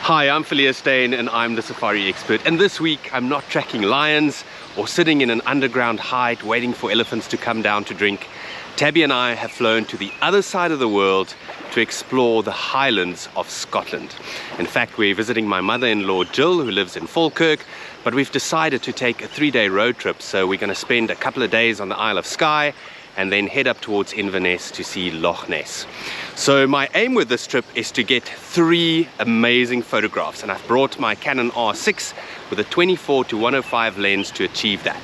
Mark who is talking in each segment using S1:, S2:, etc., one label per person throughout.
S1: Hi, I'm Phileas Dane and I'm the safari expert, and this week I'm not tracking lions or sitting in an underground hide waiting for elephants to come down to drink. Tabby and I have flown to the other side of the world to explore the highlands of Scotland. In fact, we're visiting my mother-in-law Gill, who lives in Falkirk, but we've decided to take a 3-day road trip, so we're going to spend a couple of days on the Isle of Skye and then head up towards Inverness to see Loch Ness. So my aim with this trip is to get 3 amazing photographs, and I've brought my Canon R6 with a 24-105 lens to achieve that.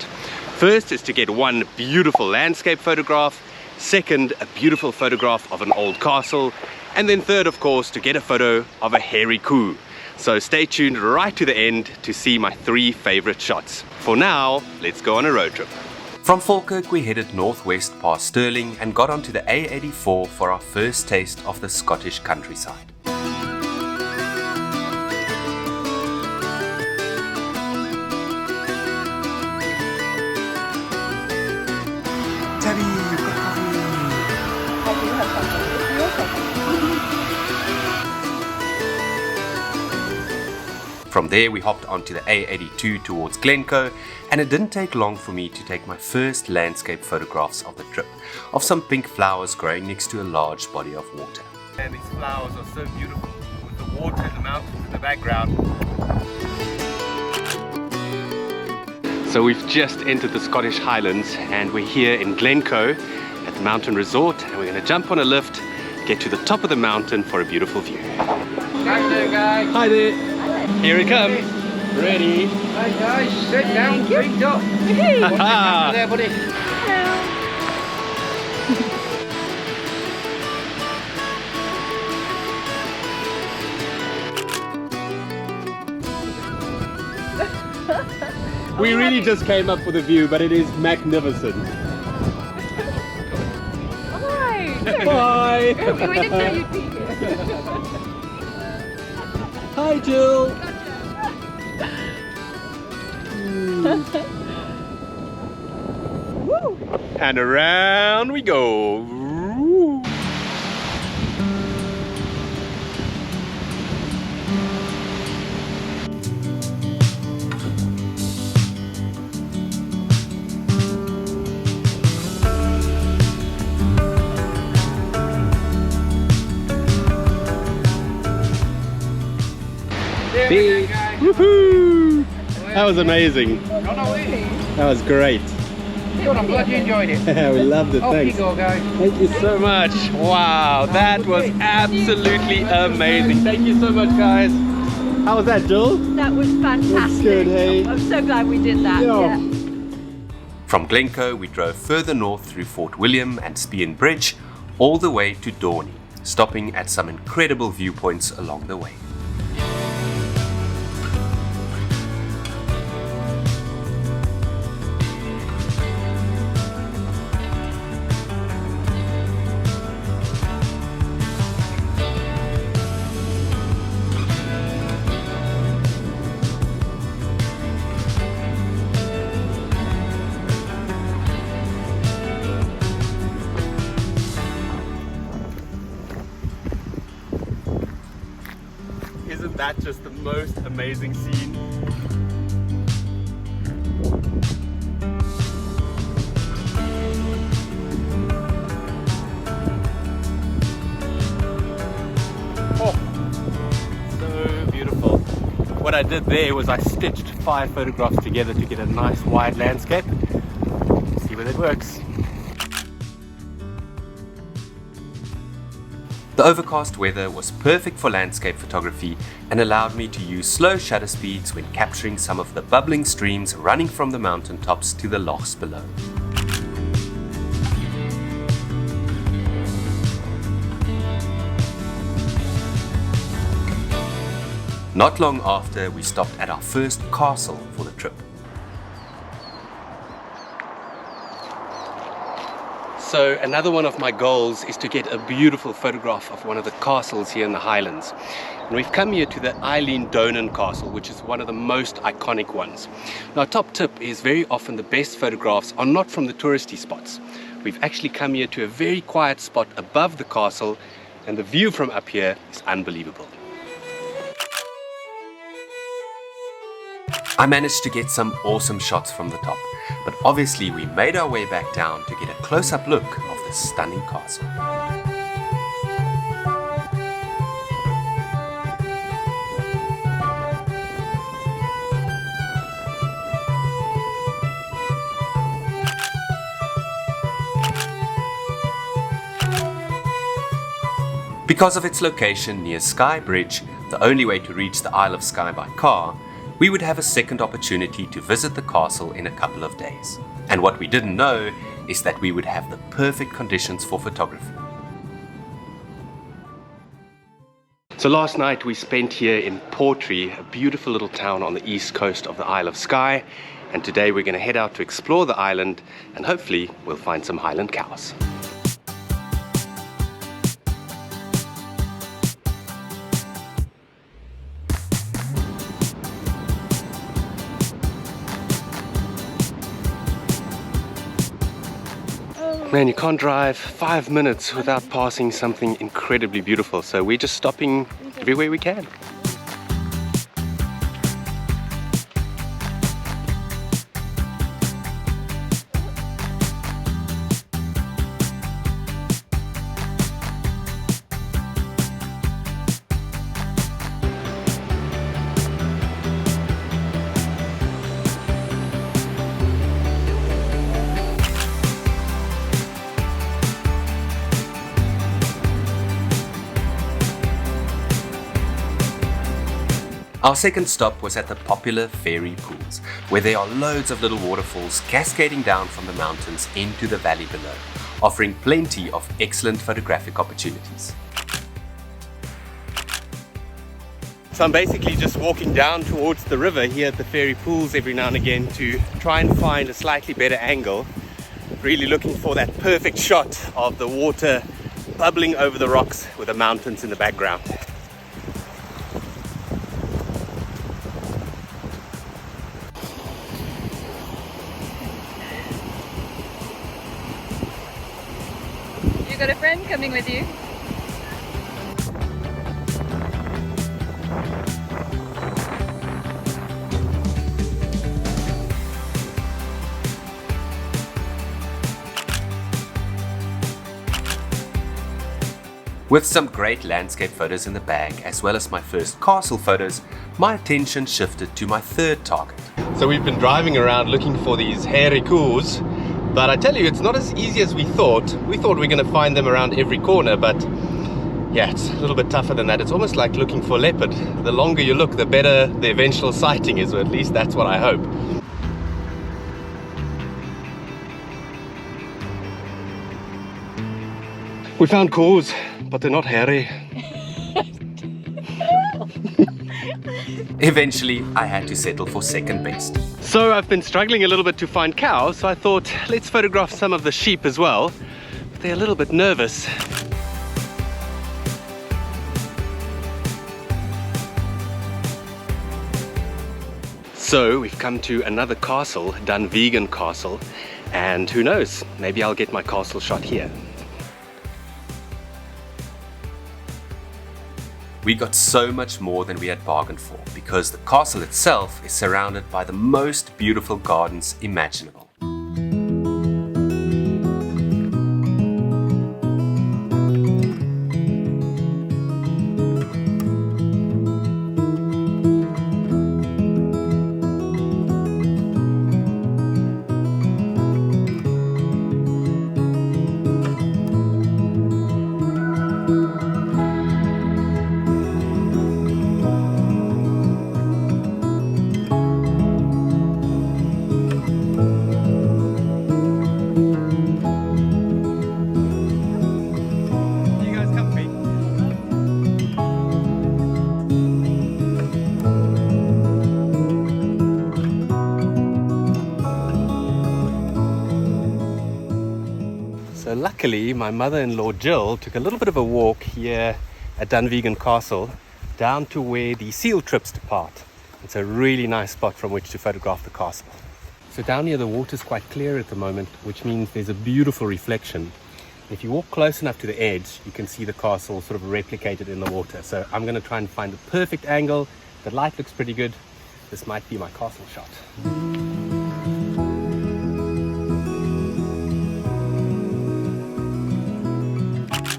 S1: First is to get 1 beautiful landscape photograph, second a beautiful photograph of an old castle, and then third, of course, to get a photo of a hairy coo. So stay tuned right to the end to see my 3 favorite shots. For now, let's go on a road trip.
S2: From Falkirk we headed northwest past Stirling and got onto the A84 for our first taste of the Scottish countryside. Tabby, you've got coffee.
S3: I do have something. It's real coffee.
S2: From there we hopped onto the A82 towards Glencoe, and it didn't take long for me to take my first landscape photographs of the trip, of some pink flowers growing next to a large body of water.
S1: And these flowers are so beautiful with the water and the mountains in the background. So we've just entered the Scottish Highlands and we're here in Glencoe at the mountain resort, and we're going to jump on a lift, get to the top of the mountain for a beautiful view.
S4: Hi there, guys.
S1: Hi there. Here it comes. Ready?
S4: Hi guys, sit down, feet up. What's
S1: Ah.
S4: there, buddy?
S1: We really just came up for the view, but it is magnificent.
S3: Hi.
S1: Bye.
S3: We didn't know you'd be here.
S1: Hi, Gill.
S3: Woo.
S1: And around we go.
S4: There we go, guys.
S1: Woohoo! That was amazing.
S4: On our way.
S1: That was great.
S4: Good, I'm glad you enjoyed it.
S1: We loved it.
S4: Off you
S1: Thanks.
S4: go, guys.
S1: Thank you so much. Wow, that was absolutely amazing. Thank you so much, guys. How was that, Jill?
S3: That was fantastic.
S1: That's good, hey?
S3: I'm so glad we did that.
S1: Yeah.
S2: From Glencoe we drove further north through Fort William and Spian Bridge all the way to Dorney, stopping at some incredible viewpoints along the way.
S1: Isn't that just the most amazing scene? Oh, so beautiful. What I did there was I stitched 5 photographs together to get a nice wide landscape. See whether it works.
S2: The overcast weather was perfect for landscape photography and allowed me to use slow shutter speeds when capturing some of the bubbling streams running from the mountain tops to the lochs below. Not long after, we stopped at our first castle for the trip.
S1: So another one of my goals is to get a beautiful photograph of one of the castles here in the Highlands. And we've come here to the Eilean Donan Castle, which is one of the most iconic ones. Now, top tip is very often the best photographs are not from the touristy spots. We've actually come here to a very quiet spot above the castle, and the view from up here is unbelievable.
S2: I managed to get some awesome shots from the top, but obviously we made our way back down to get a close-up look of this stunning castle. Because of its location near Skye Bridge, the only way to reach the Isle of Skye by car, we would have a second opportunity to visit the castle in a couple of days. And what we didn't know is that we would have the perfect conditions for photography.
S1: So last night we spent here in Portree, a beautiful little town on the east coast of the Isle of Skye, and today we're going to head out to explore the island and hopefully we'll find some highland cows. Man, you can't drive 5 minutes without passing something incredibly beautiful, so we're just stopping everywhere we can.
S2: Our second stop was at the popular Faerie Pools, where there are loads of little waterfalls cascading down from the mountains into the valley below, offering plenty of excellent photographic opportunities.
S1: So I'm basically just walking down towards the river here at the Faerie Pools every now and again to try and find a slightly better angle. Really looking for that perfect shot of the water bubbling over the rocks with the mountains in the background.
S3: You got a friend coming with you?
S2: With some great landscape photos in the bag, as well as my first castle photos, my attention shifted to my third target.
S1: So we've been driving around looking for these Faerie Pools, but I tell you, it's not as easy as we thought. We thought we were going to find them around every corner, but yeah, it's a little bit tougher than that. It's almost like looking for a leopard. The longer you look, the better the eventual sighting is, or at least that's what I hope. We found cows, but they're not hairy.
S2: Eventually, I had to settle for second best.
S1: So I've been struggling a little bit to find cows, so I thought let's photograph some of the sheep as well. But they're a little bit nervous. So we've come to another castle, Dunvegan Castle, and who knows, maybe I'll get my castle shot here.
S2: We got so much more than we had bargained for, because the castle itself is surrounded by the most beautiful gardens imaginable.
S1: So luckily my mother-in-law Gill took a little bit of a walk here at Dunvegan Castle down to where the seal trips depart. It's a really nice spot from which to photograph the castle. So down here the water's quite clear at the moment, which means there's a beautiful reflection. If you walk close enough to the edge, you can see the castle sort of replicated in the water. So I'm going to try and find the perfect angle. The light looks pretty good. This might be my castle shot.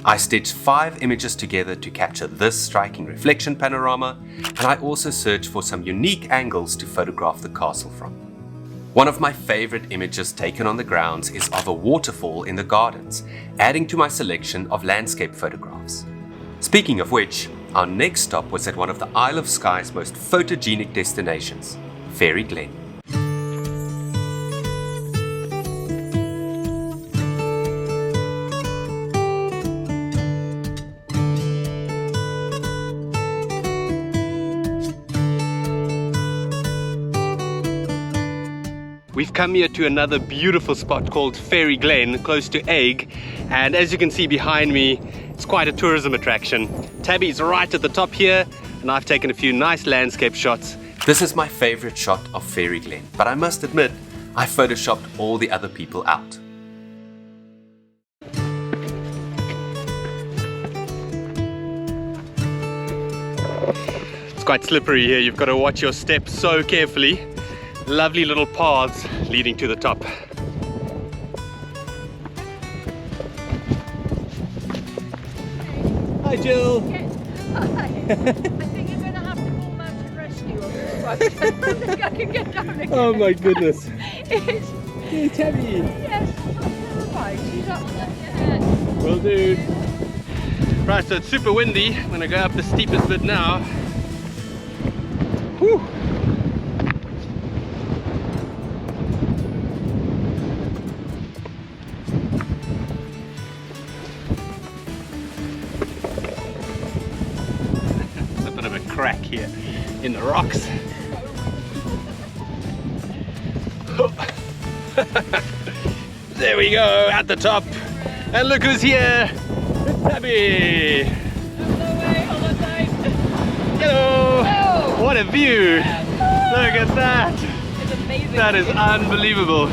S2: I stitched 5 images together to capture this striking reflection panorama, and I also searched for some unique angles to photograph the castle from. One of my favorite images taken on the grounds is of a waterfall in the gardens, adding to my selection of landscape photographs. Speaking of which, our next stop was at one of the Isle of Skye's most photogenic destinations, Faerie Glen.
S1: We've come here to another beautiful spot called Faerie Glen, close to Eigg, and as you can see behind me, it's quite a tourism attraction. Tabby's right at the top here, and I've taken a few nice landscape shots.
S2: This is my favorite shot of Faerie Glen, but I must admit, I photoshopped all the other people out.
S1: It's quite slippery here, you've got to watch your steps so carefully. Lovely little paths leading to the top. Hi Gill!
S3: Hi. I think you're going to have to call mountain rescue on this one. I don't think I can get down again.
S1: Oh my goodness!
S3: It's,
S1: Hey Tabby!
S3: yes, I'm not terrified. She's up there. Yeah.
S1: Will do. Right, so it's super windy. I'm gonna go up the steepest bit now. Whew. There's a bit of a crack here in the rocks. There we go, at the top. And look who's here! It's Tabby! Hello!
S3: Oh.
S1: What a view! Look at that!
S3: It's amazing.
S1: That is unbelievable!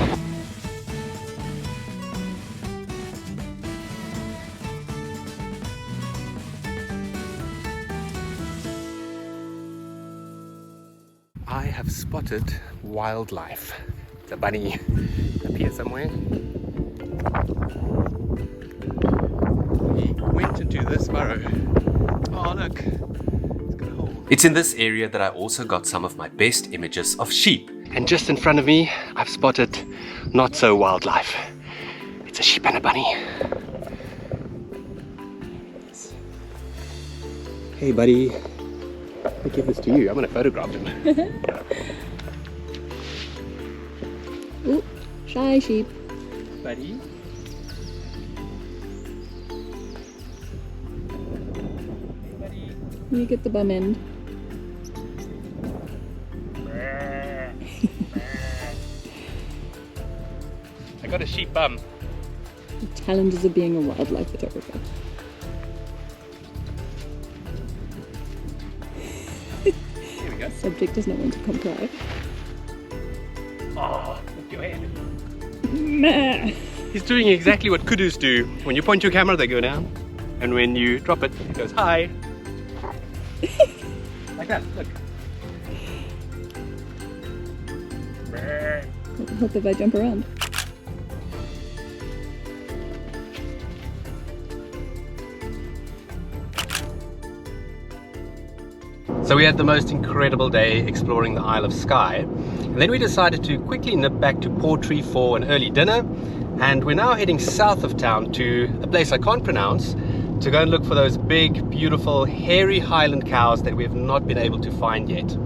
S1: I have spotted wildlife. It's a bunny up here somewhere. He went into this burrow. Oh look, it's got a hole.
S2: It's in this area that I also got some of my best images of sheep.
S1: And just in front of me, I've spotted not so wildlife. It's a sheep and a bunny. Hey buddy, let me give this to you. I'm gonna photograph him.
S3: Ooh, shy sheep.
S1: Buddy.
S3: You get the bum end.
S1: I got a sheep bum.
S3: The challenges of being a wildlife photographer.
S1: Here we go.
S3: Subject does not want to comply.
S1: Oh, look your head.
S3: Meh.
S1: He's doing exactly what kudus do. When you point your camera, they go down. And when you drop it, it goes high. Like that, look.
S3: What will help if I jump around?
S1: So we had the most incredible day exploring the Isle of Skye, and then we decided to quickly nip back to Portree for an early dinner, and we're now heading south of town to a place I can't pronounce to go and look for those big, beautiful, hairy highland cows that we have not been able to find yet.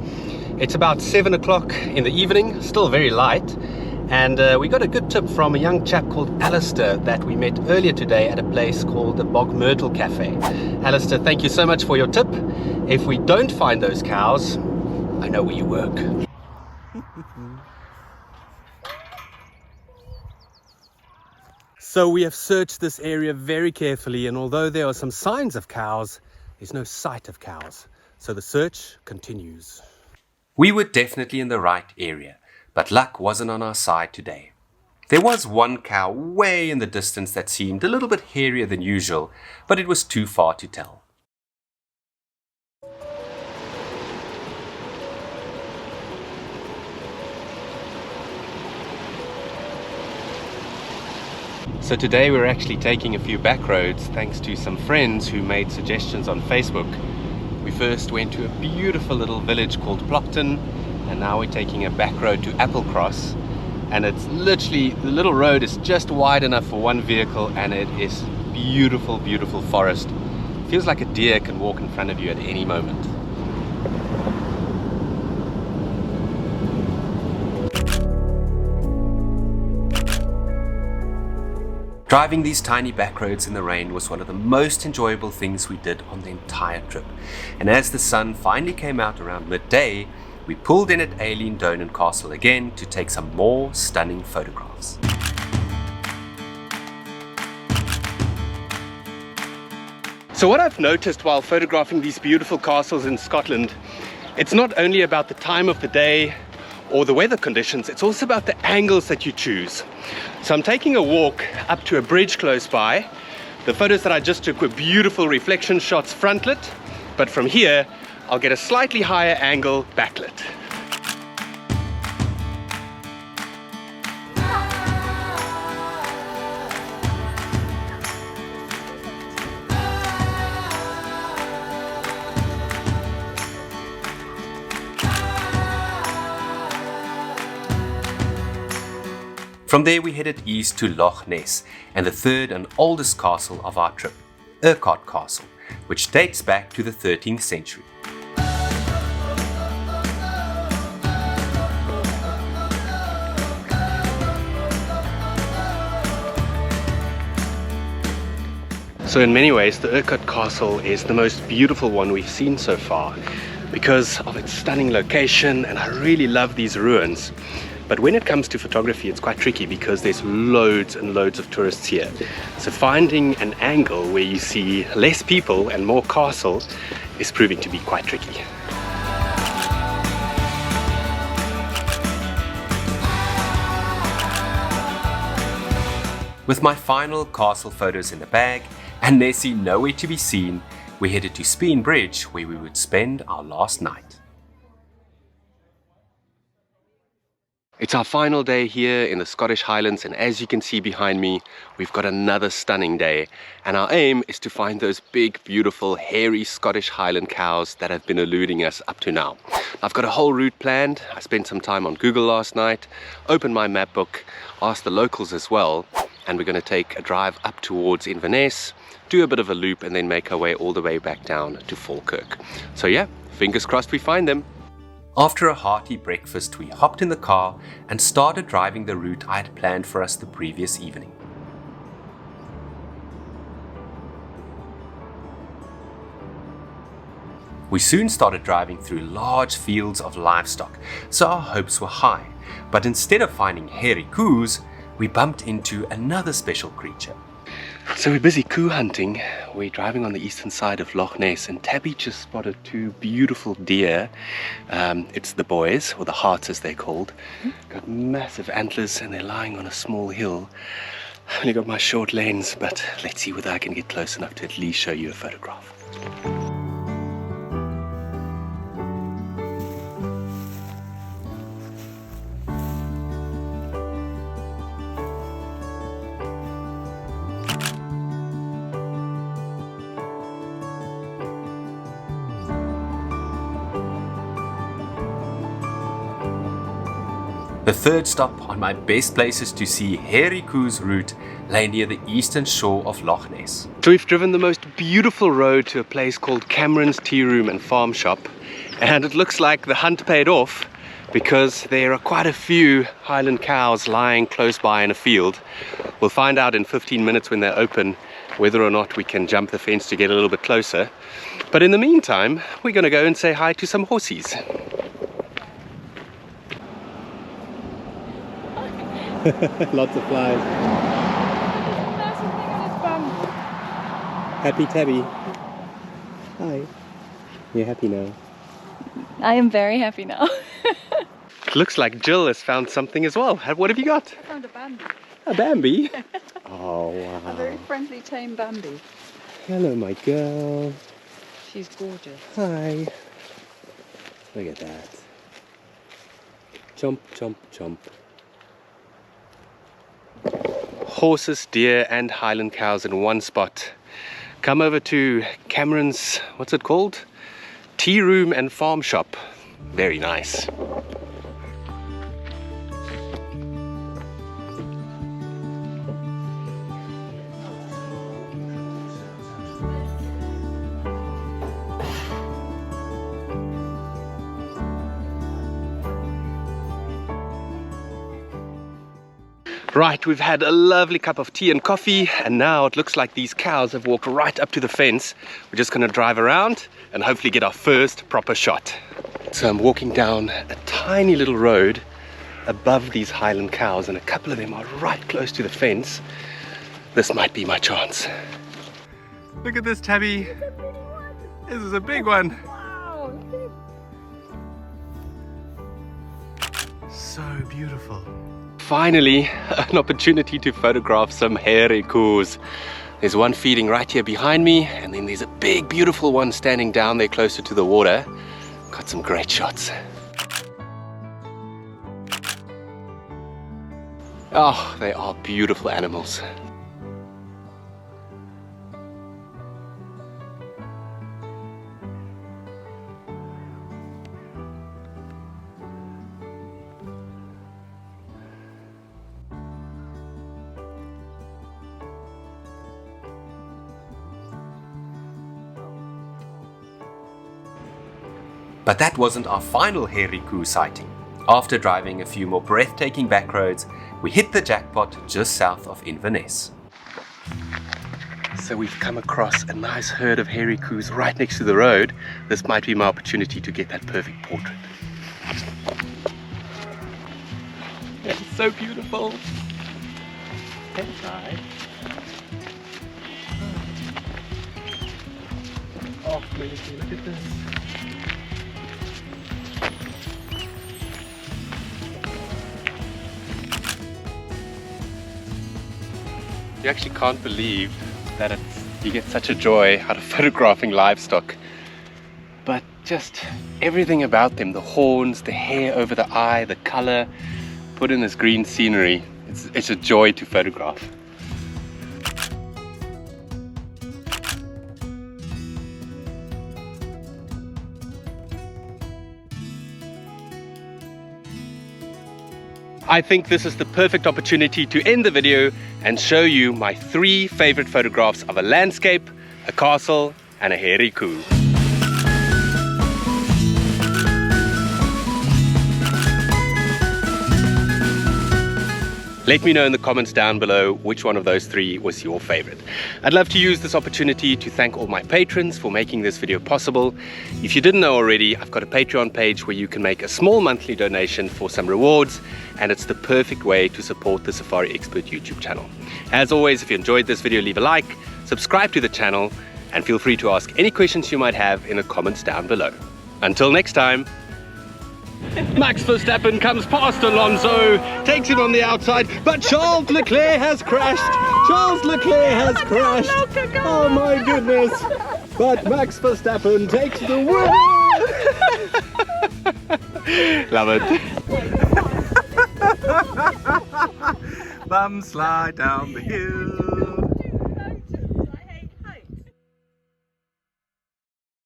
S1: It's about 7 o'clock in the evening, still very light, and we got a good tip from a young chap called Alistair that we met earlier today at a place called the Bog Myrtle Cafe. Alistair, thank you so much for your tip. If we don't find those cows, I know where you work. So we have searched this area very carefully, and although there are some signs of cows, there's no sight of cows. So the search continues.
S2: We were definitely in the right area, but luck wasn't on our side today. There was one cow way in the distance that seemed a little bit hairier than usual, but it was too far to tell.
S1: So today we're actually taking a few back roads thanks to some friends who made suggestions on Facebook. We first went to a beautiful little village called Plockton, and now we're taking a back road to Applecross. And it's literally, the little road is just wide enough for one vehicle, and it is beautiful, beautiful forest. Feels like a deer can walk in front of you at any moment.
S2: Driving these tiny back roads in the rain was one of the most enjoyable things we did on the entire trip. And as the sun finally came out around midday, we pulled in at Eilean Donan Castle again to take some more stunning photographs.
S1: So what I've noticed while photographing these beautiful castles in Scotland, it's not only about the time of the day or the weather conditions, it's also about the angles that you choose. So I'm taking a walk up to a bridge close by. The photos that I just took were beautiful reflection shots frontlit, but from here I'll get a slightly higher angle backlit.
S2: From there we headed east to Loch Ness and the third and oldest castle of our trip, Urquhart Castle, which dates back to the 13th century.
S1: So in many ways, the Urquhart Castle is the most beautiful one we've seen so far because of its stunning location, and I really love these ruins. But when it comes to photography, it's quite tricky because there's loads and loads of tourists here. So finding an angle where you see less people and more castle is proving to be quite tricky.
S2: With my final castle photos in the bag and Nessie nowhere to be seen, we headed to Speen Bridge where we would spend our last night.
S1: It's our final day here in the Scottish Highlands, and as you can see behind me, we've got another stunning day, and our aim is to find those big, beautiful, hairy Scottish Highland cows that have been eluding us up to now. I've got a whole route planned. I spent some time on Google last night, opened my map book, asked the locals as well, and we're going to take a drive up towards Inverness, do a bit of a loop, and then make our way all the way back down to Falkirk. So yeah, fingers crossed we find them.
S2: After a hearty breakfast, we hopped in the car and started driving the route I had planned for us the previous evening. We soon started driving through large fields of livestock, so our hopes were high. But instead of finding hairy coos, we bumped into another special creature.
S1: So we're busy coo hunting. We're driving on the eastern side of Loch Ness, and Tabby just spotted two beautiful deer. It's the boys, or the hearts as they're called. Got massive antlers and they're lying on a small hill. I've only got my short lens, but let's see whether I can get close enough to at least show you a photograph.
S2: The third stop on my best places to see hairy coos route lay near the eastern shore of Loch Ness.
S1: So we've driven the most beautiful road to a place called Cameron's Tea Room and Farm Shop, and it looks like the hunt paid off because there are quite a few Highland cows lying close by in a field. We'll find out in 15 minutes when they're open whether or not we can jump the fence to get a little bit closer. But in the meantime, we're going to go and say hi to some horsies. Lots of flies. Happy Tabby. Hi. You're happy now.
S3: I am very happy now.
S1: It looks like Gill has found something as well. What have you got?
S3: I found a Bambi.
S1: A Bambi? Oh wow.
S3: A very friendly, tame Bambi.
S1: Hello my girl.
S3: She's gorgeous.
S1: Hi. Look at that. Jump, jump, jump. horses, deer and highland cows in one spot. Come over to Cameron's, what's it called? Tea room and farm shop. Very nice. Right, we've had a lovely cup of tea and coffee, and now it looks like these cows have walked right up to the fence. We're just going to drive around and hopefully get our first proper shot. So I'm walking down a tiny little road above these highland cows, and a couple of them are right close to the fence. This might be my chance. Look at this, Tabby. This is a big one. So beautiful. Finally, an opportunity to photograph some Faerie Pools. There's one feeding right here behind me, and then there's a big beautiful one standing down there closer to the water. Got some great shots. Oh, they are beautiful animals.
S2: But that wasn't our final Faerie Pool sighting. After driving a few more breathtaking back roads, we hit the jackpot just south of Inverness.
S1: So we've come across a nice herd of Faerie Pools right next to the road. This might be my opportunity to get that perfect portrait. It's so beautiful. Inside. Oh, amazing. Look at this. You actually can't believe that you get such a joy out of photographing livestock. But just everything about them, the horns, the hair over the eye, the color, put in this green scenery, it's a joy to photograph. I think this is the perfect opportunity to end the video and show you my 3 favorite photographs of a landscape, a castle and a Faerie Pool. Let me know in the comments down below which one of those 3 was your favorite. I'd love to use this opportunity to thank all my patrons for making this video possible. If you didn't know already, I've got a Patreon page where you can make a small monthly donation for some rewards, and it's the perfect way to support the Safari Expert YouTube channel. As always, if you enjoyed this video, leave a like, subscribe to the channel, and feel free to ask any questions you might have in the comments down below. Until next time. Max Verstappen comes past Alonso, takes him on the outside, but Charles Leclerc has crashed. Charles Leclerc has crashed. Oh my goodness. But Max Verstappen takes the win. Love it. Bum slide down the hill.